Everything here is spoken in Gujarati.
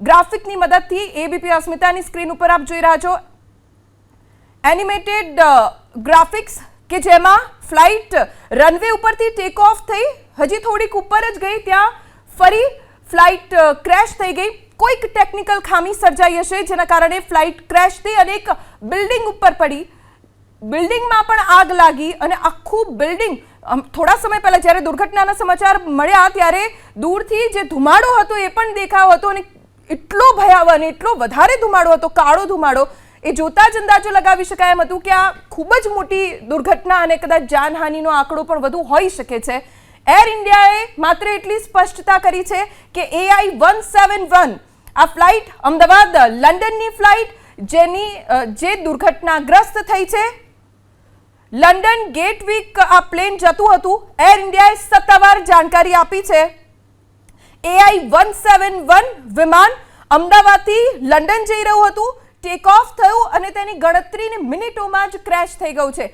ગ્રાફિકની મદદથી એબીપી અસ્મિતાની સ્ક્રીન ઉપર આપ જોઈ રહ્યા છો એનિમેટેડ ગ્રાફિક્સ કે જેમાં ફ્લાઇટ રનવે ઉપરથી ટેક ઓફ થઈ હજી થોડીક ઉપર જ ગઈ ત્યાં ફરી ફ્લાઇટ ક્રેશ થઈ ગઈ કોઈક ટેકનિકલ ખામી સર્જાઈ હશે જેના કારણે ફ્લાઇટ ક્રેશ થઈ અને એક બિલ્ડિંગ ઉપર પડી બિલ્ડિંગમાં પણ આગ લાગી અને આખું બિલ્ડિંગ થોડા સમય પહેલા જ્યારે દુર્ઘટનાના સમાચાર મળ્યા ત્યારે દૂરથી જે ધુમાડો હતો એ પણ દેખાયો હતો અને એટલો ભયાવહ અને એટલો વધારે ધુમાડો હતો કાળો ધુમાડો એ જોતા જ અંદાજો લગાવી શકાય એમ હતું કે આ ખૂબ જ મોટી દુર્ઘટના અને કદાચ જાનહાનિનો આંકડો પણ વધુ હોઈ શકે છે એર ઇન્ડિયાએ માત્ર એટલી સ્પષ્ટતા કરી છે કે AI-171 આ ફ્લાઇટ અમદાવાદ લંડનની ફ્લાઇટ જે દુર્ઘટનાગ્રસ્ત થઈ છે લંડન ગેટવિક આ પ્લેન જતું હતું એર ઇન્ડિયાએ સત્તાવાર જાણકારી આપી છે AI-171 વિમાન અમદાવાદથી લંડન જઈ રહ્યું હતું ટેક ઓફ થયું અને તેની ગણતરીની મિનિટોમાં જ ક્રેશ થઈ ગયું છે